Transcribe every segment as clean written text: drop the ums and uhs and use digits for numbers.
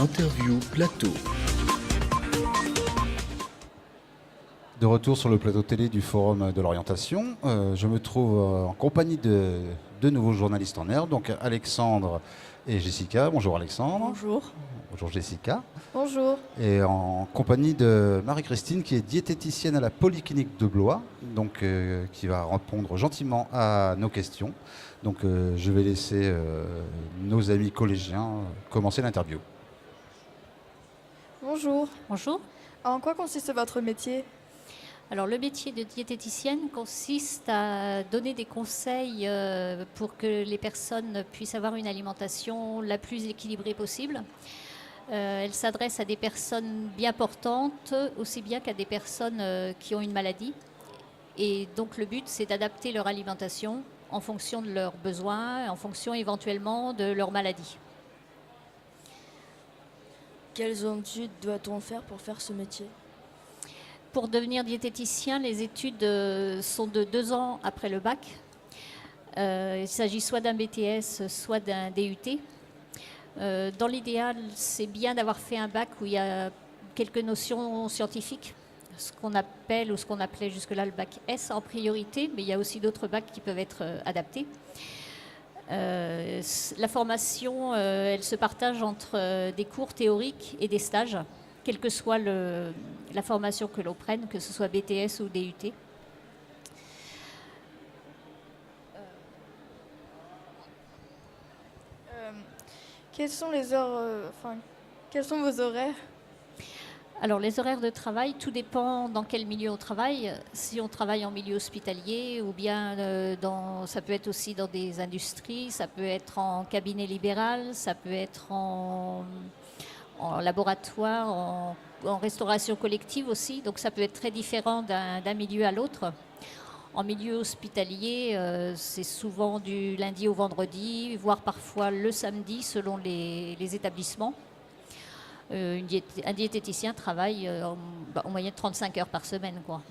L'interview plateau. De retour sur le plateau télé du Forum de l'orientation, je me trouve en compagnie de deux nouveaux journalistes en herbe, donc Alexandre et Jessica. Bonjour Alexandre. Bonjour. Bonjour Jessica. Bonjour. Et en compagnie de Marie-Christine qui est diététicienne à la Polyclinique de Blois, donc qui va répondre gentiment à nos questions. Donc je vais laisser nos amis collégiens commencer l'interview. Bonjour. Bonjour. En quoi consiste votre métier ? Alors le métier de diététicienne consiste à donner des conseils pour que les personnes puissent avoir une alimentation la plus équilibrée possible. Elle s'adresse à des personnes bien portantes, aussi bien qu'à des personnes qui ont une maladie. Et donc le but, c'est d'adapter leur alimentation en fonction de leurs besoins, en fonction éventuellement de leur maladie. Quelles études doit-on faire pour faire ce métier ? Pour devenir diététicien, les études sont de 2 ans après le bac. Il s'agit soit d'un BTS, soit d'un DUT. Dans l'idéal, c'est bien d'avoir fait un bac où il y a quelques notions scientifiques, ce qu'on appelle ou ce qu'on appelait jusque-là le bac S en priorité, mais il y a aussi d'autres bacs qui peuvent être adaptés. La formation, elle se partage entre des cours théoriques et des stages, quelle que soit la formation que l'on prenne, que ce soit BTS ou DUT. Quelles sont vos horaires ? Alors les horaires de travail, tout dépend dans quel milieu on travaille. Si on travaille en milieu hospitalier ou bien ça peut être aussi dans des industries, ça peut être en cabinet libéral, ça peut être en laboratoire, en restauration collective aussi. Donc ça peut être très différent d'un milieu à l'autre. En milieu hospitalier, c'est souvent du lundi au vendredi, voire parfois le samedi selon les établissements. Un diététicien travaille en moyenne 35 heures par semaine, quoi.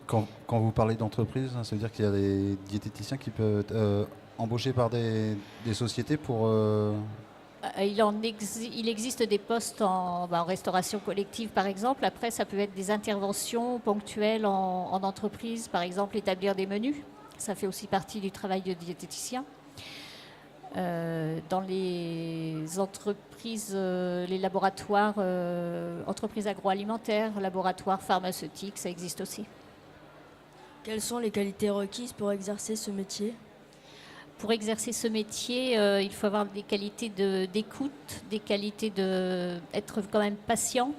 Quand vous parlez d'entreprise, ça veut dire qu'il y a des diététiciens qui peuvent être embauchés par des sociétés pour... Il existe des postes en restauration collective, par exemple. Après, ça peut être des interventions ponctuelles en entreprise, par exemple, établir des menus. Ça fait aussi partie du travail de diététicien. Dans les entreprises, les laboratoires, entreprises agroalimentaires, laboratoires pharmaceutiques, ça existe aussi. Quelles sont les qualités requises pour exercer ce métier ? Pour exercer ce métier, il faut avoir des qualités d'écoute, des qualités d'être quand même patient,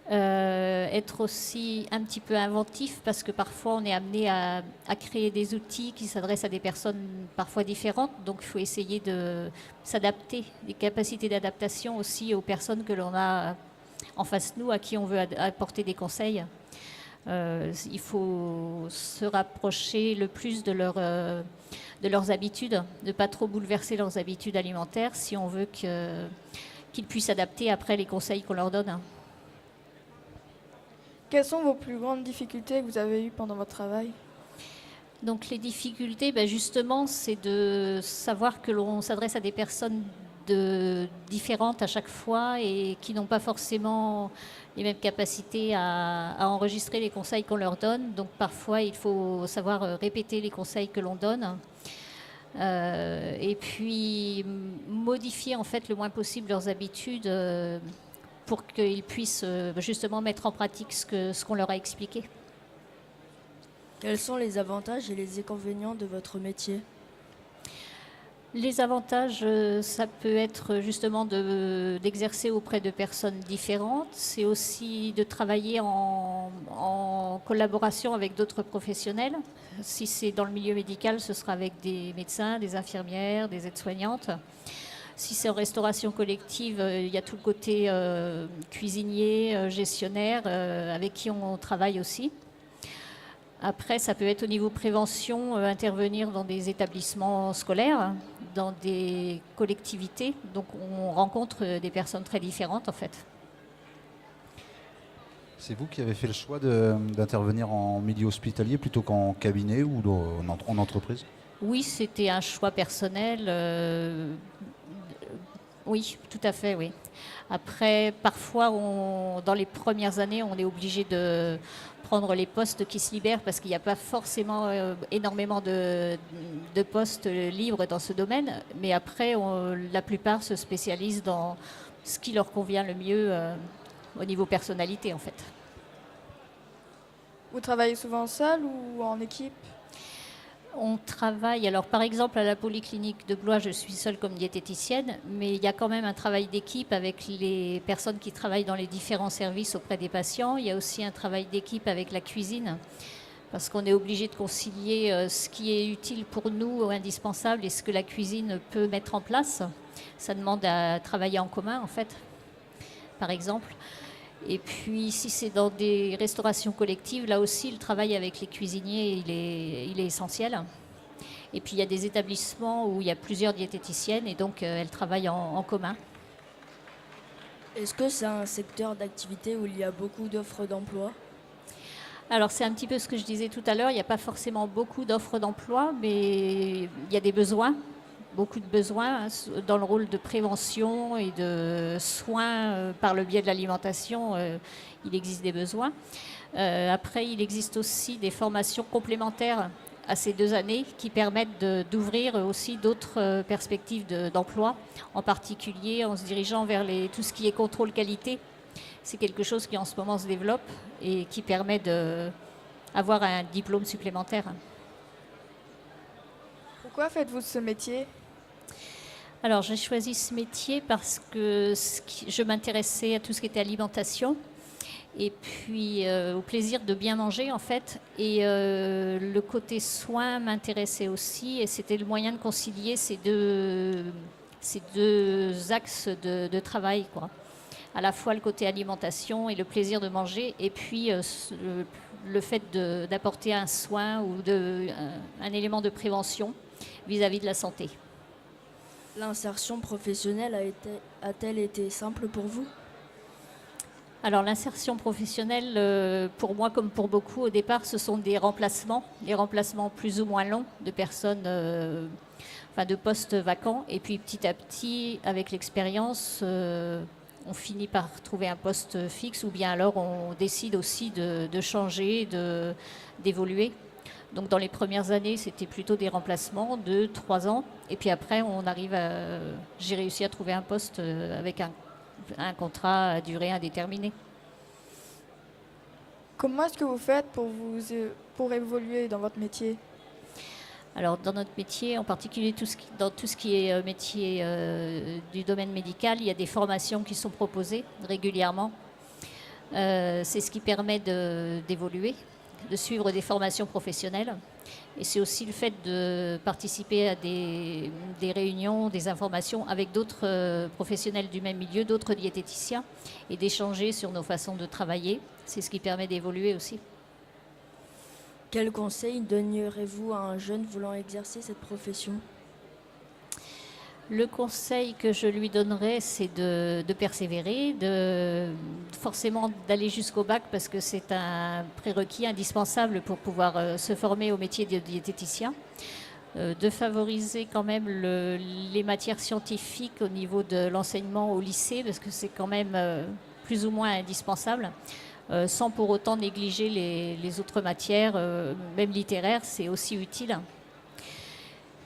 être aussi un petit peu inventif parce que parfois on est amené à créer des outils qui s'adressent à des personnes parfois différentes. Donc il faut essayer de s'adapter, des capacités d'adaptation aussi aux personnes que l'on a en face de nous, à qui on veut apporter des conseils. Il faut se rapprocher le plus de leurs habitudes, de ne pas trop bouleverser leurs habitudes alimentaires si on veut qu'ils puissent adapter après les conseils qu'on leur donne. Quelles sont vos plus grandes difficultés que vous avez eues pendant votre travail ? Donc les difficultés, justement, c'est de savoir que l'on s'adresse à des personnes différentes à chaque fois et qui n'ont pas forcément les mêmes capacités à enregistrer les conseils qu'on leur donne. Donc parfois, il faut savoir répéter les conseils que l'on donne. Et puis modifier en fait le moins possible leurs habitudes pour qu'ils puissent justement mettre en pratique ce qu'on leur a expliqué. Quels sont les avantages et les inconvénients de votre métier ? Les avantages, ça peut être justement d'exercer auprès de personnes différentes. C'est aussi de travailler en collaboration avec d'autres professionnels. Si c'est dans le milieu médical, ce sera avec des médecins, des infirmières, des aides-soignantes. Si c'est en restauration collective, il y a tout le côté cuisinier, gestionnaire, avec qui on travaille aussi. Après, ça peut être au niveau prévention, intervenir dans des établissements scolaires, dans des collectivités. Donc on rencontre des personnes très différentes en fait. C'est vous qui avez fait le choix d'intervenir en milieu hospitalier plutôt qu'en cabinet ou en entreprise ? Oui, c'était un choix personnel. Oui, tout à fait, oui. Après, parfois, dans les premières années, on est obligé de prendre les postes qui se libèrent parce qu'il n'y a pas forcément énormément de postes libres dans ce domaine. Mais après, la plupart se spécialisent dans ce qui leur convient le mieux au niveau personnalité, en fait. Vous travaillez souvent seul ou en équipe? On travaille, alors par exemple à la polyclinique de Blois, je suis seule comme diététicienne, mais il y a quand même un travail d'équipe avec les personnes qui travaillent dans les différents services auprès des patients. Il y a aussi un travail d'équipe avec la cuisine, parce qu'on est obligé de concilier ce qui est utile pour nous, ou indispensable, et ce que la cuisine peut mettre en place. Ça demande à travailler en commun, en fait, par exemple. Et puis, si c'est dans des restaurations collectives, là aussi, le travail avec les cuisiniers, il est essentiel. Et puis, il y a des établissements où il y a plusieurs diététiciennes et donc elles travaillent en commun. Est-ce que c'est un secteur d'activité où il y a beaucoup d'offres d'emploi? Alors, c'est un petit peu ce que je disais tout à l'heure. Il n'y a pas forcément beaucoup d'offres d'emploi, mais il y a des besoins. Beaucoup de besoins dans le rôle de prévention et de soins par le biais de l'alimentation. Il existe des besoins. Après, il existe aussi des formations complémentaires à ces 2 années qui permettent d'ouvrir aussi d'autres perspectives d'emploi, en particulier en se dirigeant vers tout ce qui est contrôle qualité. C'est quelque chose qui en ce moment se développe et qui permet d'avoir un diplôme supplémentaire. Pourquoi faites-vous ce métier? Alors, j'ai choisi ce métier parce que je m'intéressais à tout ce qui était alimentation et puis au plaisir de bien manger, en fait. Et le côté soin m'intéressait aussi et c'était le moyen de concilier ces deux axes de travail, quoi. À la fois le côté alimentation et le plaisir de manger et puis le fait d'apporter un soin ou un élément de prévention vis-à-vis de la santé. L'insertion professionnelle a-t-elle été simple pour vous? Alors l'insertion professionnelle, pour moi comme pour beaucoup, au départ, ce sont des remplacements plus ou moins longs de personnes, de postes vacants. Et puis petit à petit, avec l'expérience, on finit par trouver un poste fixe ou bien alors on décide aussi de changer, d'évoluer. Donc dans les premières années, c'était plutôt des remplacements de 3 ans. Et puis après, j'ai réussi à trouver un poste avec un contrat à durée indéterminée. Comment est-ce que vous faites pour évoluer dans votre métier? Alors dans notre métier, en particulier dans tout ce qui est métier du domaine médical, il y a des formations qui sont proposées régulièrement. C'est ce qui permet d'évoluer, de suivre des formations professionnelles. Et c'est aussi le fait de participer à des réunions, des informations avec d'autres professionnels du même milieu, d'autres diététiciens, et d'échanger sur nos façons de travailler. C'est ce qui permet d'évoluer aussi. Quel conseil donneriez-vous à un jeune voulant exercer cette profession? Le conseil que je lui donnerais, c'est de persévérer, forcément d'aller jusqu'au bac parce que c'est un prérequis indispensable pour pouvoir se former au métier de diététicien. De favoriser quand même les matières scientifiques au niveau de l'enseignement au lycée parce que c'est quand même plus ou moins indispensable. Sans pour autant négliger les autres matières, même littéraires, c'est aussi utile.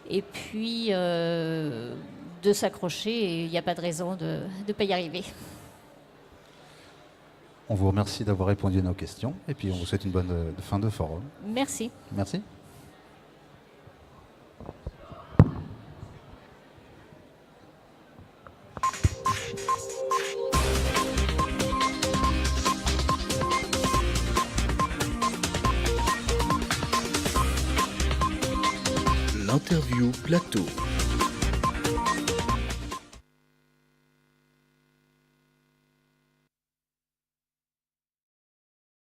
Et puis de s'accrocher, et il n'y a pas de raison de ne pas y arriver. On vous remercie d'avoir répondu à nos questions et puis on vous souhaite une bonne fin de forum. Merci. Merci. L'interview plateau.